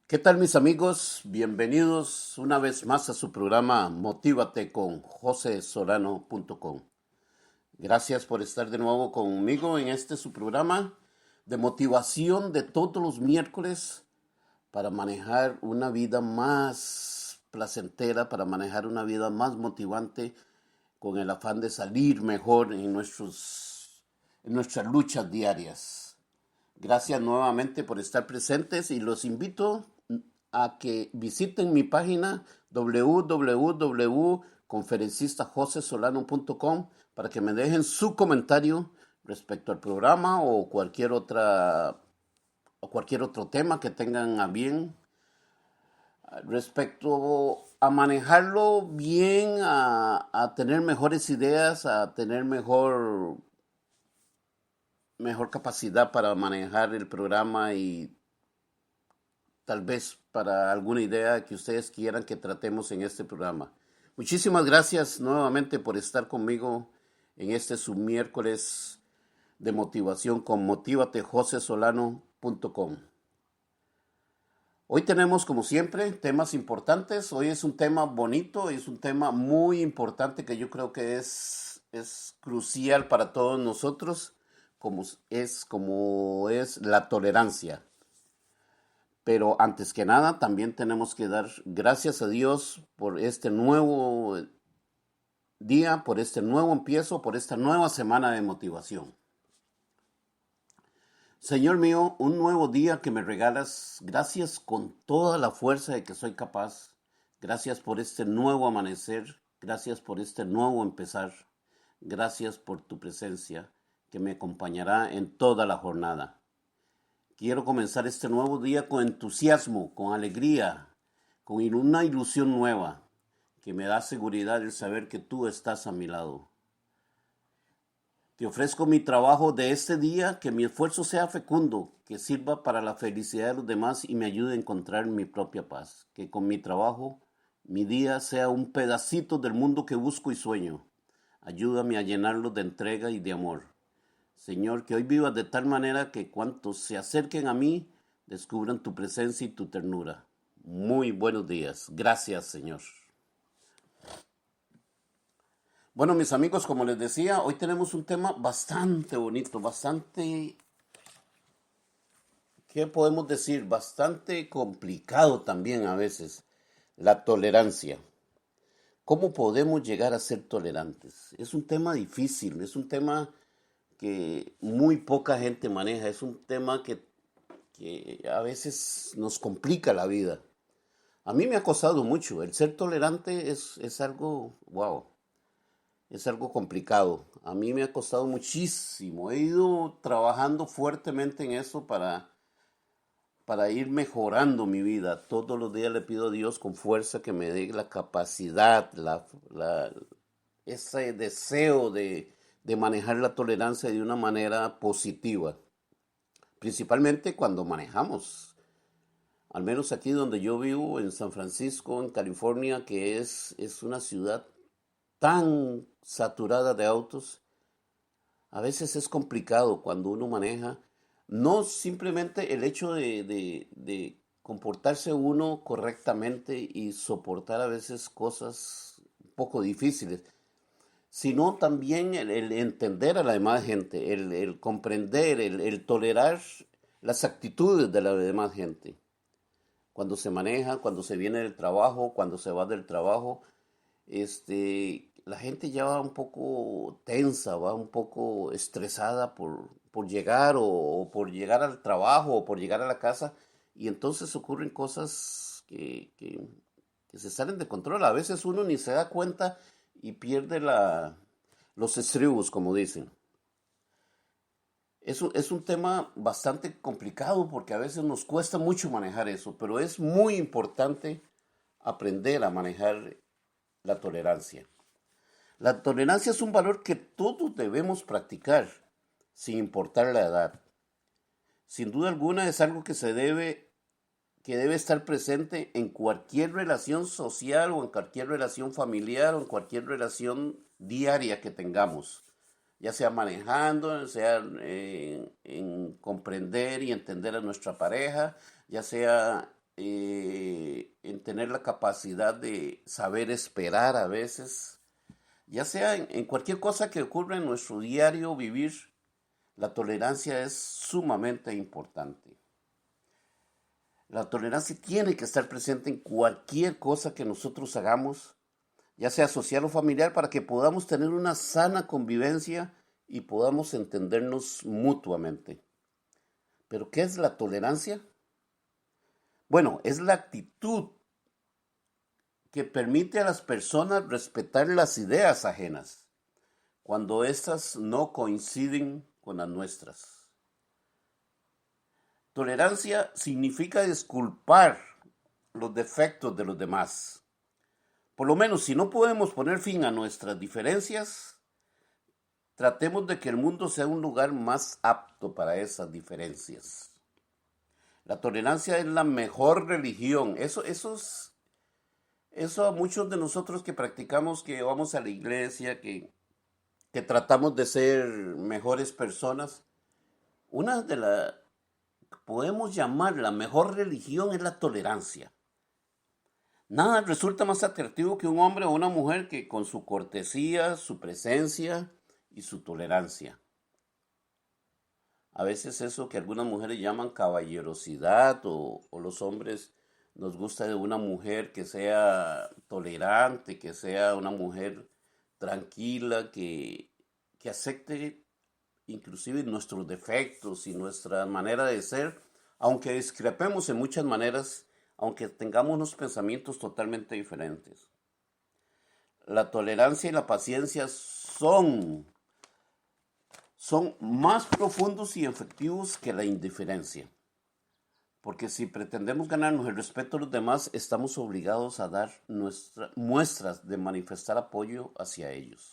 ¿Qué tal mis amigos? Bienvenidos una vez más a su programa Motívate con josesolano.com. Gracias por estar de nuevo conmigo en este su programa de motivación de todos los miércoles para manejar una vida más placentera, para manejar una vida más motivante con el afán de salir mejor en nuestras luchas diarias. Gracias nuevamente por estar presentes y los invito a que visiten mi página www.conferencistajosesolano.com para que me dejen su comentario respecto al programa o cualquier otro tema que tengan a bien respecto a manejarlo bien, a tener mejores ideas, a tener mejor capacidad para manejar el programa y tal vez para alguna idea que ustedes quieran que tratemos en este programa. Muchísimas gracias nuevamente por estar conmigo en este su miércoles de motivación con motivatejosesolano.com. Hoy tenemos, como siempre, temas importantes. Hoy es un tema bonito, es un tema muy importante que yo creo que es crucial para todos nosotros, como es la tolerancia. Pero antes que nada, también tenemos que dar gracias a Dios por este nuevo día, por este nuevo empiezo, por esta nueva semana de motivación. Señor mío, un nuevo día que me regalas, gracias con toda la fuerza de que soy capaz. Gracias por este nuevo amanecer, gracias por este nuevo empezar. Gracias por tu presencia que me acompañará en toda la jornada. Quiero comenzar este nuevo día con entusiasmo, con alegría, con una ilusión nueva que me da seguridad el saber que tú estás a mi lado. Te ofrezco mi trabajo de este día, que mi esfuerzo sea fecundo, que sirva para la felicidad de los demás y me ayude a encontrar mi propia paz. Que con mi trabajo, mi día sea un pedacito del mundo que busco y sueño. Ayúdame a llenarlo de entrega y de amor. Señor, que hoy vivas de tal manera que cuantos se acerquen a mí descubran tu presencia y tu ternura. Muy buenos días. Gracias, Señor. Bueno, mis amigos, como les decía, hoy tenemos un tema bastante bonito, ¿qué podemos decir? Bastante complicado también a veces. La tolerancia. ¿Cómo podemos llegar a ser tolerantes? Es un tema difícil, es un tema que muy poca gente maneja, es un tema que a veces nos complica la vida. A mí me ha costado mucho. El ser tolerante es algo, wow, es algo complicado. A mí me ha costado muchísimo. He ido trabajando fuertemente en eso para ir mejorando mi vida. Todos los días le pido a Dios con fuerza que me dé la capacidad, ese deseo de manejar la tolerancia de una manera positiva. Principalmente cuando manejamos. Al menos aquí donde yo vivo, en San Francisco, en California, que es una ciudad tan saturada de autos, a veces es complicado cuando uno maneja. No simplemente el hecho de comportarse uno correctamente y soportar a veces cosas un poco difíciles, sino también el entender a la demás gente, el comprender, el tolerar las actitudes de la demás gente cuando se maneja, cuando se viene del trabajo, cuando se va del trabajo, la gente ya va un poco tensa, va un poco estresada por llegar o por llegar al trabajo o por llegar a la casa y entonces ocurren cosas que se salen de control. A veces uno ni se da cuenta y pierde los estribos, como dicen. Es un tema bastante complicado porque a veces nos cuesta mucho manejar eso, pero es muy importante aprender a manejar la tolerancia. La tolerancia es un valor que todos debemos practicar, sin importar la edad. Sin duda alguna es algo que debe estar presente en cualquier relación social o en cualquier relación familiar o en cualquier relación diaria que tengamos, ya sea manejando, sea en comprender y entender a nuestra pareja, ya sea en tener la capacidad de saber esperar a veces, ya sea en cualquier cosa que ocurra en nuestro diario vivir, la tolerancia es sumamente importante. La tolerancia tiene que estar presente en cualquier cosa que nosotros hagamos, ya sea social o familiar, para que podamos tener una sana convivencia y podamos entendernos mutuamente. ¿Pero qué es la tolerancia? Bueno, es la actitud que permite a las personas respetar las ideas ajenas cuando éstas no coinciden con las nuestras. Tolerancia significa disculpar los defectos de los demás. Por lo menos, si no podemos poner fin a nuestras diferencias, tratemos de que el mundo sea un lugar más apto para esas diferencias. La tolerancia es la mejor religión. Eso a muchos de nosotros que practicamos, que vamos a la iglesia, que tratamos de ser mejores personas, una de las podemos llamar la mejor religión es la tolerancia. Nada resulta más atractivo que un hombre o una mujer que con su cortesía, su presencia y su tolerancia. A veces eso que algunas mujeres llaman caballerosidad o los hombres nos gusta de una mujer que sea tolerante, que sea una mujer tranquila, que acepte inclusive nuestros defectos y nuestra manera de ser, aunque discrepemos en muchas maneras, aunque tengamos unos pensamientos totalmente diferentes. La tolerancia y la paciencia son más profundos y efectivos que la indiferencia. Porque si pretendemos ganarnos el respeto de los demás, estamos obligados a dar muestras de manifestar apoyo hacia ellos.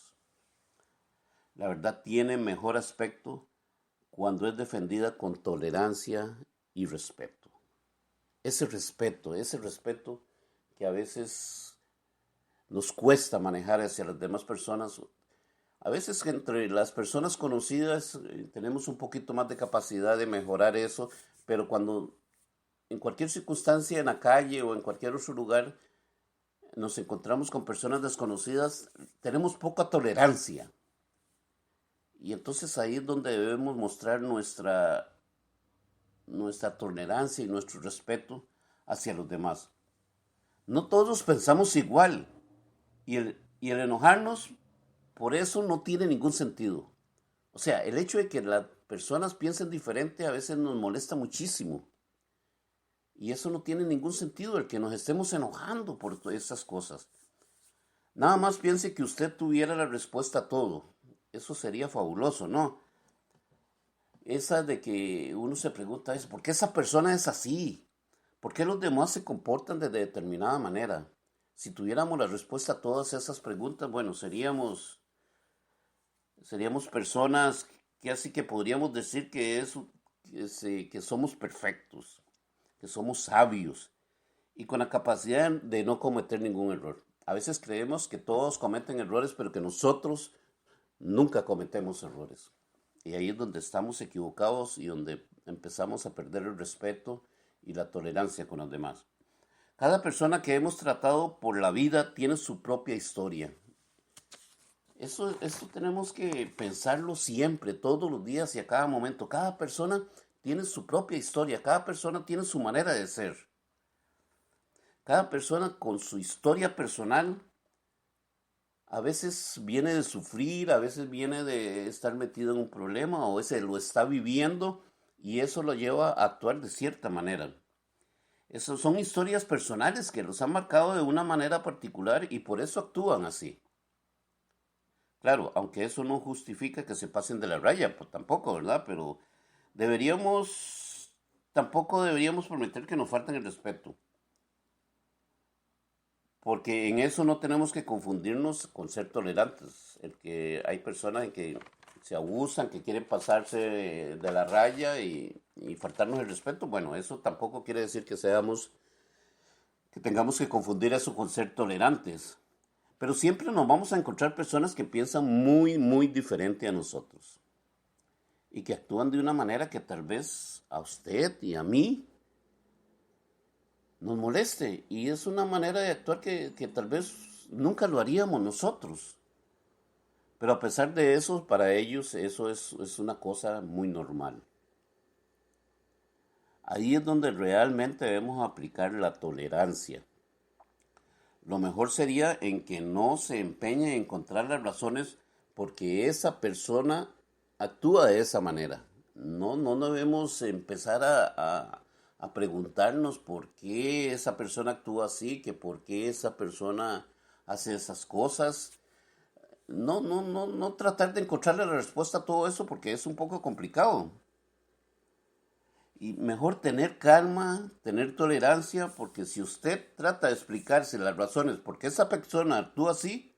La verdad tiene mejor aspecto cuando es defendida con tolerancia y respeto. Ese respeto que a veces nos cuesta manejar hacia las demás personas. A veces entre las personas conocidas tenemos un poquito más de capacidad de mejorar eso, pero cuando en cualquier circunstancia en la calle o en cualquier otro lugar nos encontramos con personas desconocidas, tenemos poca tolerancia. Y entonces ahí es donde debemos mostrar nuestra tolerancia y nuestro respeto hacia los demás. No todos pensamos igual y el enojarnos por eso no tiene ningún sentido. O sea, el hecho de que las personas piensen diferente a veces nos molesta muchísimo. Y eso no tiene ningún sentido, el que nos estemos enojando por esas cosas. Nada más piense que usted tuviera la respuesta a todo. Eso sería fabuloso, ¿no? Esa de que uno se pregunta es, ¿por qué esa persona es así? ¿Por qué los demás se comportan de determinada manera? Si tuviéramos la respuesta a todas esas preguntas, bueno, seríamos personas que así que podríamos decir que somos perfectos, que somos sabios y con la capacidad de no cometer ningún error. A veces creemos que todos cometen errores, pero que nosotros nunca cometemos errores. Y ahí es donde estamos equivocados y donde empezamos a perder el respeto y la tolerancia con los demás. Cada persona que hemos tratado por la vida tiene su propia historia. Eso tenemos que pensarlo siempre, todos los días y a cada momento. Cada persona tiene su propia historia, cada persona tiene su manera de ser. Cada persona con su historia personal a veces viene de sufrir, a veces viene de estar metido en un problema o ese lo está viviendo y eso lo lleva a actuar de cierta manera. Esas son historias personales que los han marcado de una manera particular y por eso actúan así. Claro, aunque eso no justifica que se pasen de la raya, pues tampoco, ¿verdad? Pero tampoco deberíamos permitir que nos falten el respeto. Porque en eso no tenemos que confundirnos con ser tolerantes. El que hay personas en que se abusan, que quieren pasarse de la raya y faltarnos el respeto. Bueno, eso tampoco quiere decir que tengamos que confundir eso con ser tolerantes. Pero siempre nos vamos a encontrar personas que piensan muy, muy diferente a nosotros. Y que actúan de una manera que tal vez a usted y a mí nos moleste. Y es una manera de actuar que tal vez nunca lo haríamos nosotros. Pero a pesar de eso, para ellos eso es una cosa muy normal. Ahí es donde realmente debemos aplicar la tolerancia. Lo mejor sería en que no se empeñe en encontrar las razones porque esa persona actúa de esa manera. No debemos empezar a preguntarnos por qué esa persona actúa así, que por qué esa persona hace esas cosas. No tratar de encontrarle la respuesta a todo eso porque es un poco complicado. Y mejor tener calma, tener tolerancia, porque si usted trata de explicarse las razones por qué esa persona actúa así,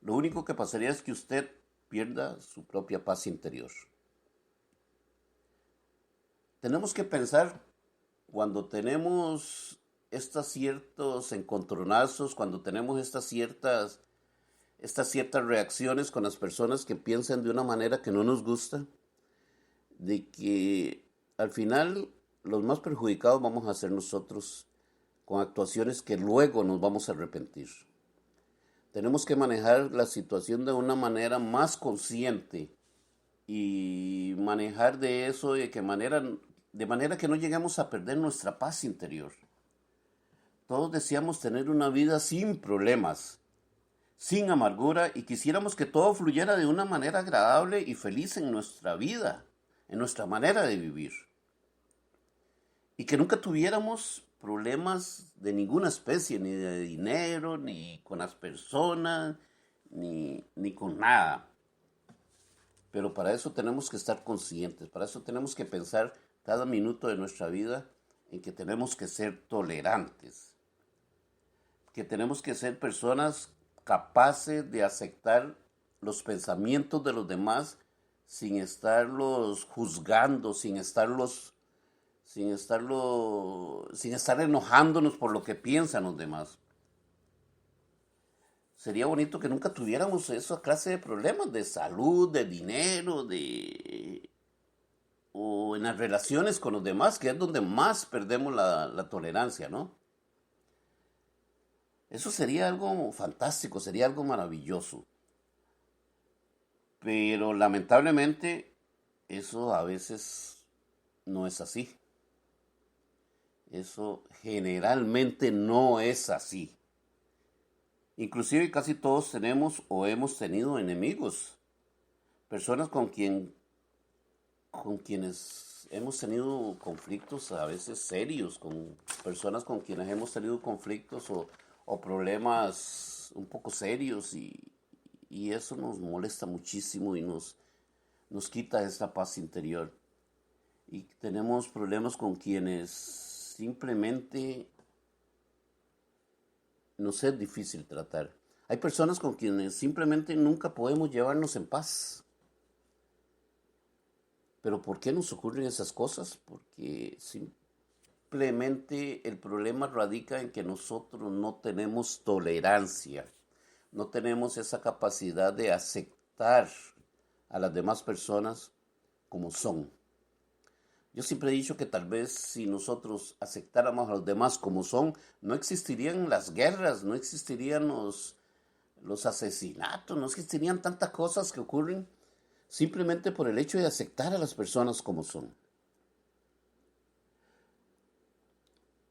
lo único que pasaría es que usted pierda su propia paz interior. Tenemos que pensar cuando tenemos estos ciertos encontronazos, cuando tenemos estas ciertas reacciones con las personas que piensan de una manera que no nos gusta, de que al final los más perjudicados vamos a ser nosotros con actuaciones que luego nos vamos a arrepentir. Tenemos que manejar la situación de una manera más consciente y manejar de eso de manera que no lleguemos a perder nuestra paz interior. Todos deseamos tener una vida sin problemas, sin amargura y quisiéramos que todo fluyera de una manera agradable y feliz en nuestra vida, en nuestra manera de vivir. Y que nunca tuviéramos problemas de ninguna especie, ni de dinero, ni con las personas, ni con nada. Pero para eso tenemos que estar conscientes, para eso tenemos que pensar cada minuto de nuestra vida en que tenemos que ser tolerantes, que tenemos que ser personas capaces de aceptar los pensamientos de los demás sin estarlos juzgando, sin estar enojándonos por lo que piensan los demás. Sería bonito que nunca tuviéramos esa clase de problemas de salud, de dinero, o en las relaciones con los demás, que es donde más perdemos la tolerancia, ¿no? Eso sería algo fantástico, sería algo maravilloso. Pero lamentablemente eso a veces no es así. Eso generalmente no es así. Inclusive casi todos tenemos o hemos tenido enemigos, personas con quienes hemos tenido conflictos a veces serios, con personas con quienes hemos tenido conflictos o problemas un poco serios y eso nos molesta muchísimo y nos quita esta paz interior. Y tenemos problemas con quienes simplemente nos es difícil tratar. Hay personas con quienes simplemente nunca podemos llevarnos en paz. Pero ¿por qué nos ocurren esas cosas? Porque simplemente el problema radica en que nosotros no tenemos tolerancia, no tenemos esa capacidad de aceptar a las demás personas como son. Yo siempre he dicho que tal vez si nosotros aceptáramos a los demás como son, no existirían las guerras, no existirían los asesinatos, no existirían tantas cosas que ocurren simplemente por el hecho de aceptar a las personas como son.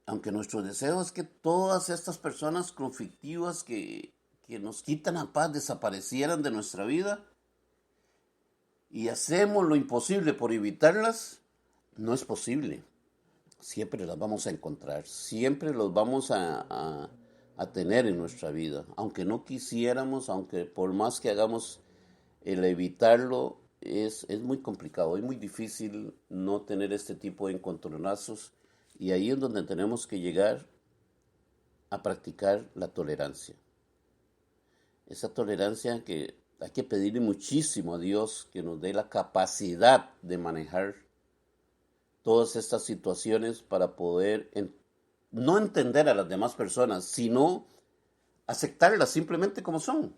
Aunque nuestro deseo es que todas estas personas conflictivas que nos quitan la paz desaparecieran de nuestra vida y hacemos lo imposible por evitarlas, no es posible. Siempre las vamos a encontrar, siempre los vamos a tener en nuestra vida. Aunque no quisiéramos, aunque por más que hagamos el evitarlo, es muy complicado, es muy difícil no tener este tipo de encontronazos. Y ahí es donde tenemos que llegar a practicar la tolerancia. Esa tolerancia que hay que pedirle muchísimo a Dios que nos dé la capacidad de manejar todas estas situaciones para poder no entender a las demás personas, sino aceptarlas simplemente como son.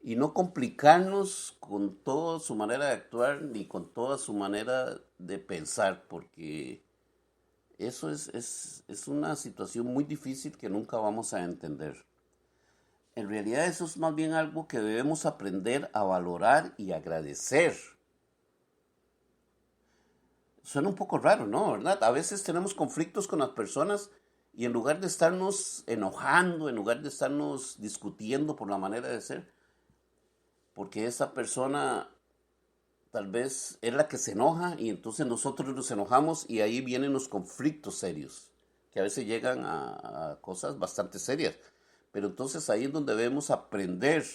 Y no complicarnos con toda su manera de actuar ni con toda su manera de pensar, porque Eso es una situación muy difícil que nunca vamos a entender. En realidad eso es más bien algo que debemos aprender a valorar y agradecer. Suena un poco raro, ¿no? ¿Verdad? A veces tenemos conflictos con las personas y en lugar de estarnos enojando, en lugar de estarnos discutiendo por la manera de ser, porque esa persona tal vez es la que se enoja y entonces nosotros nos enojamos y ahí vienen los conflictos serios, que a veces llegan a cosas bastante serias. Pero entonces ahí es donde debemos aprender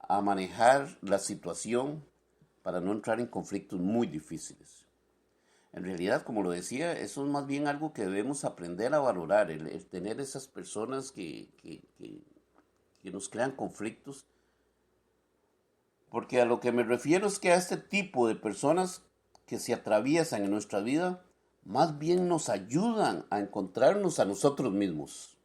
a manejar la situación para no entrar en conflictos muy difíciles. En realidad, como lo decía, eso es más bien algo que debemos aprender a valorar, el tener esas personas que nos crean conflictos. Porque a lo que me refiero es que a este tipo de personas que se atraviesan en nuestra vida, más bien nos ayudan a encontrarnos a nosotros mismos.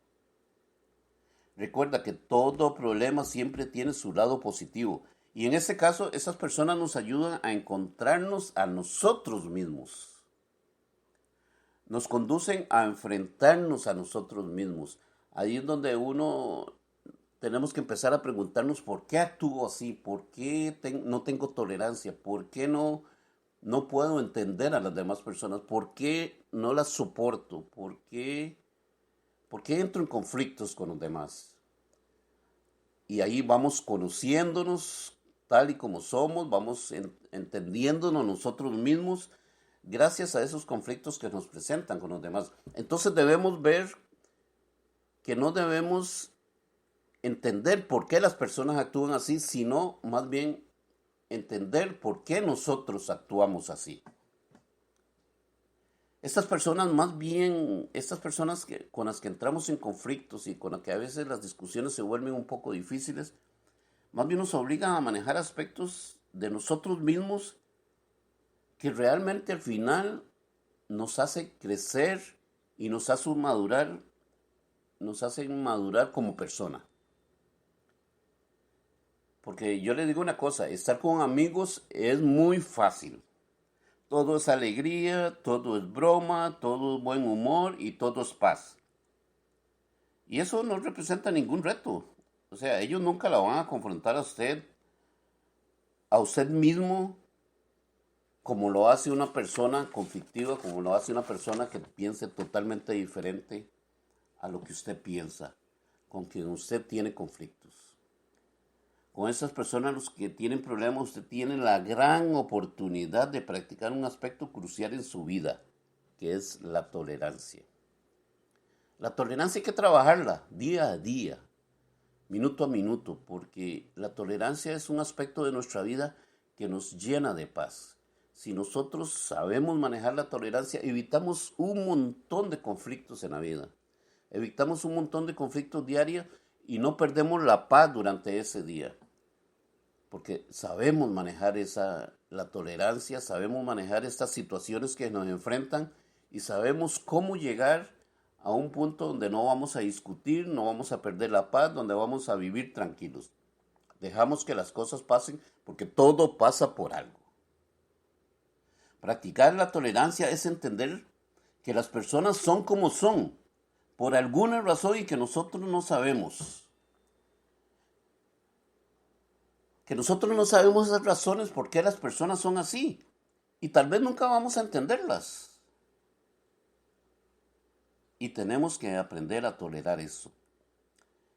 Recuerda que todo problema siempre tiene su lado positivo. Y en este caso, esas personas nos ayudan a encontrarnos a nosotros mismos. Nos conducen a enfrentarnos a nosotros mismos. Ahí es donde tenemos que empezar a preguntarnos por qué actúo así, por qué no tengo tolerancia, por qué no puedo entender a las demás personas, por qué no las soporto, por qué entro en conflictos con los demás. Y ahí vamos conociéndonos tal y como somos, vamos entendiéndonos nosotros mismos gracias a esos conflictos que nos presentan con los demás. Entonces debemos ver que no debemos entender por qué las personas actúan así, sino más bien entender por qué nosotros actuamos así. Estas personas más bien, estas personas con las que entramos en conflictos y con las que a veces las discusiones se vuelven un poco difíciles, más bien nos obligan a manejar aspectos de nosotros mismos que realmente al final nos hace crecer y nos hacen madurar como persona. Porque yo le digo una cosa, estar con amigos es muy fácil. Todo es alegría, todo es broma, todo es buen humor y todo es paz. Y eso no representa ningún reto. O sea, ellos nunca la van a confrontar a usted mismo, como lo hace una persona conflictiva, como lo hace una persona que piense totalmente diferente a lo que usted piensa, con quien usted tiene conflictos. Con esas personas los que tienen problemas, usted tiene la gran oportunidad de practicar un aspecto crucial en su vida, que es la tolerancia. La tolerancia hay que trabajarla día a día, minuto a minuto, porque la tolerancia es un aspecto de nuestra vida que nos llena de paz. Si nosotros sabemos manejar la tolerancia, evitamos un montón de conflictos en la vida. Evitamos un montón de conflictos diarios y no perdemos la paz durante ese día. Porque sabemos manejar la tolerancia, sabemos manejar estas situaciones que nos enfrentan y sabemos cómo llegar a un punto donde no vamos a discutir, no vamos a perder la paz, donde vamos a vivir tranquilos. Dejamos que las cosas pasen porque todo pasa por algo. Practicar la tolerancia es entender que las personas son como son, por alguna razón y que nosotros no sabemos. Que nosotros no sabemos las razones por qué las personas son así. Y tal vez nunca vamos a entenderlas. Y tenemos que aprender a tolerar eso.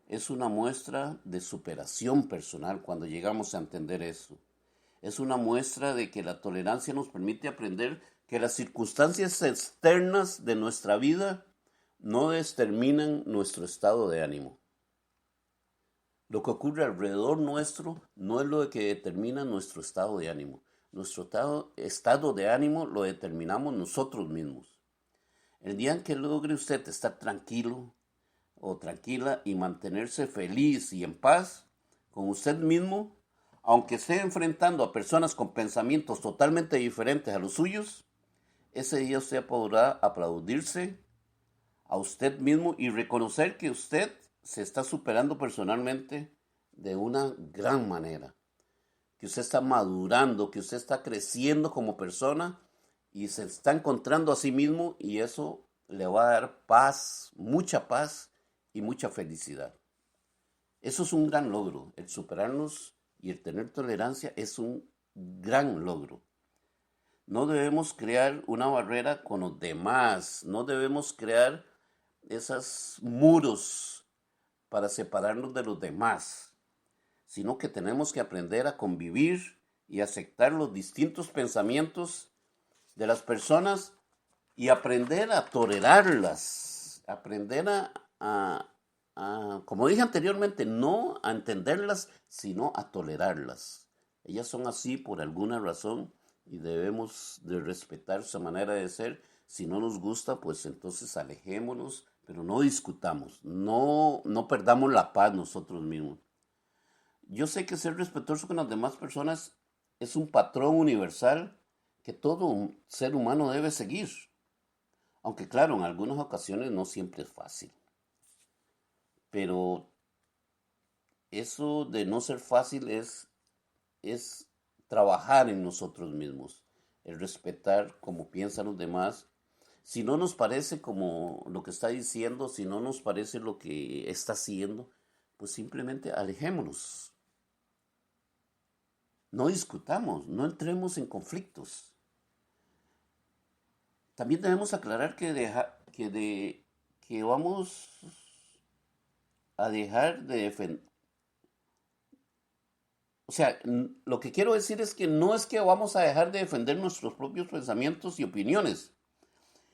Es una muestra de superación personal cuando llegamos a entender eso. Es una muestra de que la tolerancia nos permite aprender que las circunstancias externas de nuestra vida no determinan nuestro estado de ánimo. Lo que ocurre alrededor nuestro no es lo que determina nuestro estado de ánimo. Nuestro estado de ánimo lo determinamos nosotros mismos. El día en que logre usted estar tranquilo o tranquila y mantenerse feliz y en paz con usted mismo, aunque esté enfrentando a personas con pensamientos totalmente diferentes a los suyos, ese día usted podrá aplaudirse a usted mismo y reconocer que usted se está superando personalmente de una gran manera, que usted está madurando, que usted está creciendo como persona y se está encontrando a sí mismo y eso le va a dar paz y mucha felicidad. Eso es un gran logro. El superarnos y el tener tolerancia es un gran logro. No debemos crear una barrera con los demás, no debemos crear esos muros para separarnos de los demás, sino que tenemos que aprender a convivir y aceptar los distintos pensamientos de las personas y aprender a tolerarlas, aprender como dije anteriormente, no a entenderlas, sino a tolerarlas. Ellas son así por alguna razón y debemos de respetar su manera de ser. Si no nos gusta, pues entonces alejémonos, pero no discutamos, no perdamos la paz nosotros mismos. Yo sé que ser respetuoso con las demás personas es un patrón universal que todo ser humano debe seguir. Aunque claro, en algunas ocasiones no siempre es fácil. Pero eso de no ser fácil es trabajar en nosotros mismos, el respetar cómo piensan los demás. Si no nos parece como lo que está diciendo, si no nos parece lo que está haciendo, pues simplemente alejémonos. No discutamos, no entremos en conflictos. También debemos aclarar que vamos a dejar de defender. O sea, lo que quiero decir es que no es que vamos a dejar de defender nuestros propios pensamientos y opiniones,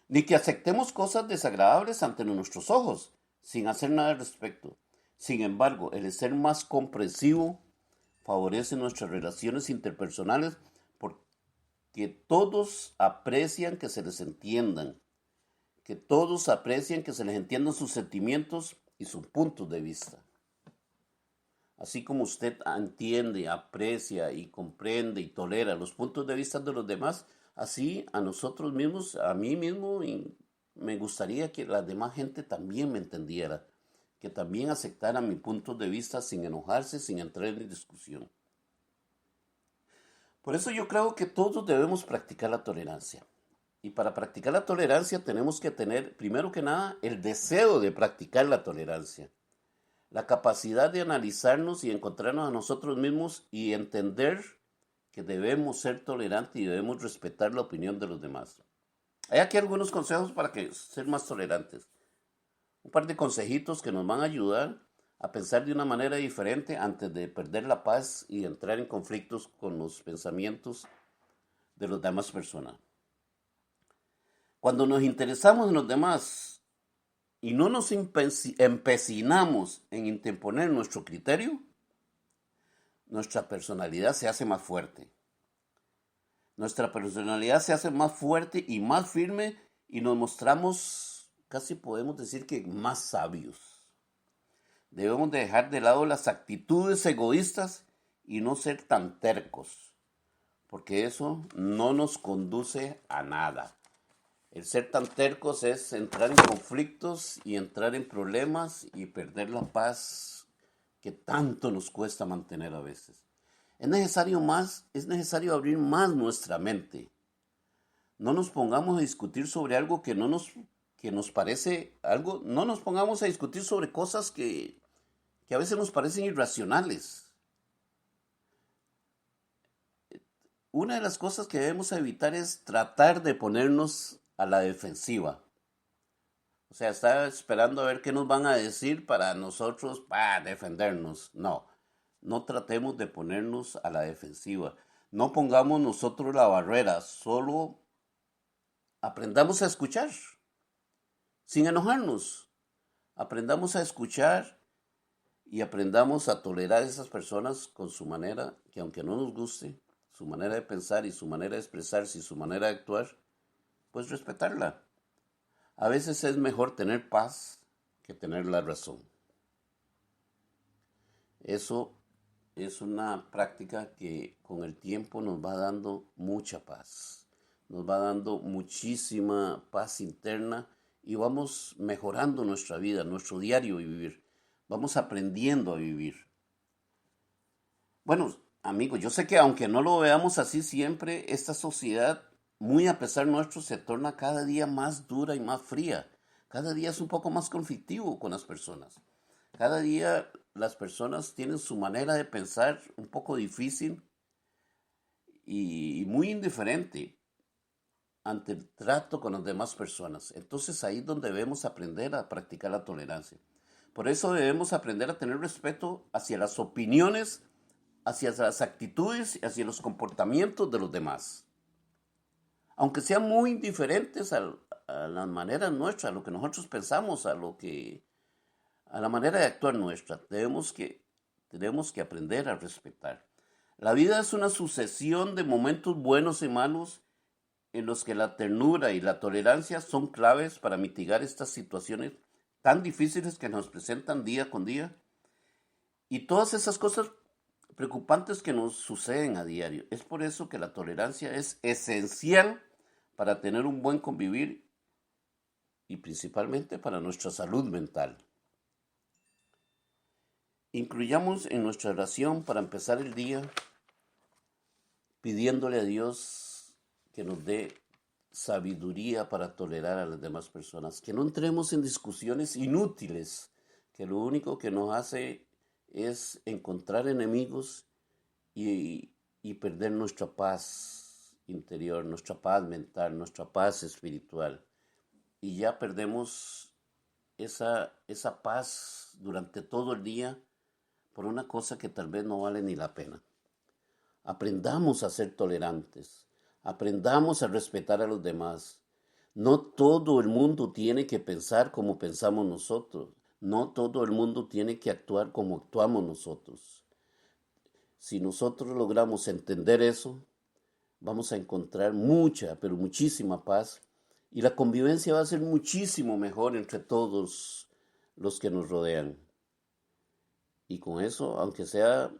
ni que aceptemos cosas desagradables ante nuestros ojos, sin hacer nada al respecto. Sin embargo, el ser más comprensivo favorece nuestras relaciones interpersonales porque todos aprecian que se les entiendan, que todos aprecian que se les entiendan sus sentimientos y sus puntos de vista. Así como usted entiende, aprecia y comprende y tolera los puntos de vista de los demás, así a nosotros mismos, a mí mismo, y me gustaría que la demás gente también me entendiera, que también aceptara mi punto de vista sin enojarse, sin entrar en discusión. Por eso yo creo que todos debemos practicar la tolerancia. Y para practicar la tolerancia tenemos que tener, primero que nada, el deseo de practicar la tolerancia. La capacidad de analizarnos y encontrarnos a nosotros mismos y entender que debemos ser tolerantes y debemos respetar la opinión de los demás. Hay aquí algunos consejos para ser más tolerantes. Un par de consejitos que nos van a ayudar a pensar de una manera diferente antes de perder la paz y entrar en conflictos con los pensamientos de las demás personas. Cuando nos interesamos en los demás y no nos empecinamos en interponer nuestro criterio, nuestra personalidad se hace más fuerte. Nuestra personalidad se hace más fuerte y más firme y nos mostramos, casi podemos decir que más sabios. Debemos dejar de lado las actitudes egoístas y no ser tan tercos, porque eso no nos conduce a nada. El ser tan tercos es entrar en conflictos y entrar en problemas y perder la paz que tanto nos cuesta mantener a veces. Es necesario abrir más nuestra mente. No nos pongamos a discutir sobre algo que nos parece algo, no nos pongamos a discutir sobre cosas que a veces nos parecen irracionales. Una de las cosas que debemos evitar es tratar de ponernos a la defensiva. O sea, estar esperando a ver qué nos van a decir para nosotros, para defendernos. No tratemos de ponernos a la defensiva. No pongamos nosotros la barrera, solo aprendamos a escuchar, sin enojarnos. Aprendamos a escuchar y aprendamos a tolerar a esas personas con su manera, que aunque no nos guste, su manera de pensar y su manera de expresarse y su manera de actuar, pues respetarla. A veces es mejor tener paz que tener la razón. Eso es una práctica que con el tiempo nos va dando mucha paz, nos va dando muchísima paz interna y vamos mejorando nuestra vida, nuestro diario vivir. Vamos aprendiendo a vivir. Bueno, amigos, yo sé que aunque no lo veamos así siempre, esta sociedad muy a pesar nuestro, se torna cada día más dura y más fría. Cada día es un poco más conflictivo con las personas. Cada día las personas tienen su manera de pensar un poco difícil y muy indiferente ante el trato con las demás personas. Entonces ahí es donde debemos aprender a practicar la tolerancia. Por eso debemos aprender a tener respeto hacia las opiniones, hacia las actitudes, hacia los comportamientos de los demás. Aunque sean muy indiferentes a las maneras nuestras, a lo que nosotros pensamos, a la manera de actuar nuestra, tenemos que aprender a respetar. La vida es una sucesión de momentos buenos y malos en los que la ternura y la tolerancia son claves para mitigar estas situaciones tan difíciles que nos presentan día con día y todas esas cosas preocupantes que nos suceden a diario. Es por eso que la tolerancia es esencial para tener un buen convivir y principalmente para nuestra salud mental. Incluyamos en nuestra oración para empezar el día pidiéndole a Dios que nos dé sabiduría para tolerar a las demás personas, que no entremos en discusiones inútiles, que lo único que nos hace es encontrar enemigos y perder nuestra paz interior, nuestra paz mental, nuestra paz espiritual. Y ya perdemos esa paz durante todo el día por una cosa que tal vez no vale ni la pena. Aprendamos a ser tolerantes, aprendamos a respetar a los demás. No todo el mundo tiene que pensar como pensamos nosotros, no todo el mundo tiene que actuar como actuamos nosotros. Si nosotros logramos entender eso, vamos a encontrar mucha, pero muchísima paz y la convivencia va a ser muchísimo mejor entre todos los que nos rodean. Y con eso, aunque sea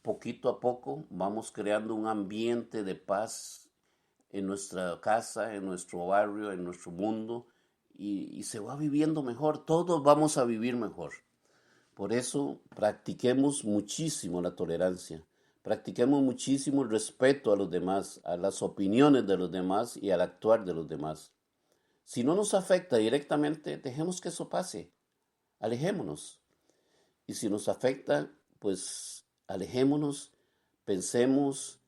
poquito a poco, vamos creando un ambiente de paz en nuestra casa, en nuestro barrio, en nuestro mundo, y se va viviendo mejor, todos vamos a vivir mejor. Por eso practiquemos muchísimo la tolerancia, practiquemos muchísimo el respeto a los demás, a las opiniones de los demás y al actuar de los demás. Si no nos afecta directamente, dejemos que eso pase, alejémonos. Y si nos afecta, pues alejémonos, pensemos,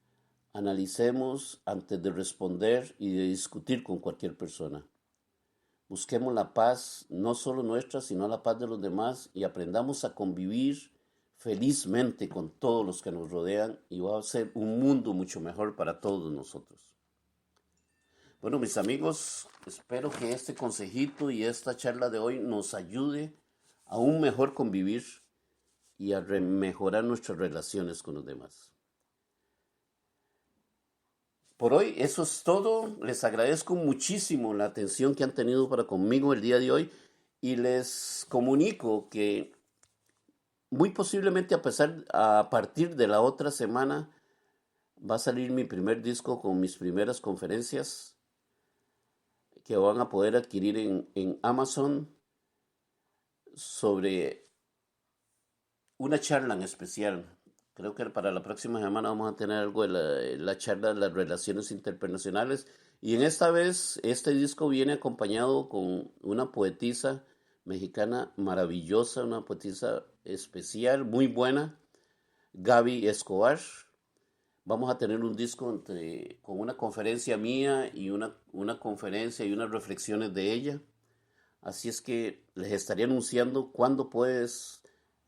analicemos antes de responder y de discutir con cualquier persona. Busquemos la paz, no solo nuestra, sino la paz de los demás y aprendamos a convivir felizmente con todos los que nos rodean y va a ser un mundo mucho mejor para todos nosotros. Bueno, mis amigos, espero que este consejito y esta charla de hoy nos ayude a un mejor convivir y a mejorar nuestras relaciones con los demás. Por hoy eso es todo. Les agradezco muchísimo la atención que han tenido para conmigo el día de hoy y les comunico que muy posiblemente a partir de la otra semana va a salir mi primer disco con mis primeras conferencias que van a poder adquirir en Amazon sobre una charla en especial. Creo que para la próxima semana vamos a tener algo de la charla de las relaciones internacionales. Y en esta vez, este disco viene acompañado con una poetisa mexicana maravillosa, una poetisa especial, muy buena, Gaby Escobar. Vamos a tener un disco con una conferencia mía y una conferencia y unas reflexiones de ella. Así es que les estaré anunciando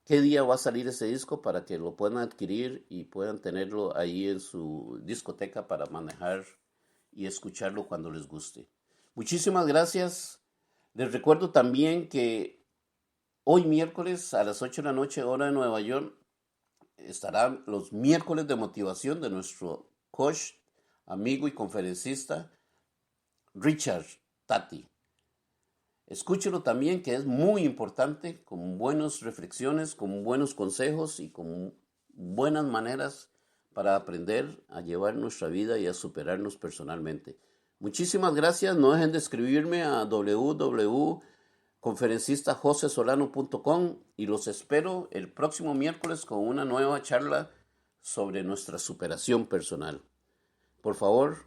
qué día va a salir ese disco para que lo puedan adquirir y puedan tenerlo ahí en su discoteca para manejar y escucharlo cuando les guste. Muchísimas gracias. Les recuerdo también que hoy miércoles a las 8 de la noche, hora de Nueva York, estarán los miércoles de motivación de nuestro coach, amigo y conferencista Richard Tati. Escúchelo también, que es muy importante, con buenas reflexiones, con buenos consejos y con buenas maneras para aprender a llevar nuestra vida y a superarnos personalmente. Muchísimas gracias. No dejen de escribirme a www.conferencistajosesolano.com y los espero el próximo miércoles con una nueva charla sobre nuestra superación personal. Por favor,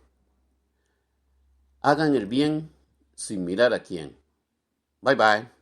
Hagan el bien sin mirar a quién. Bye bye.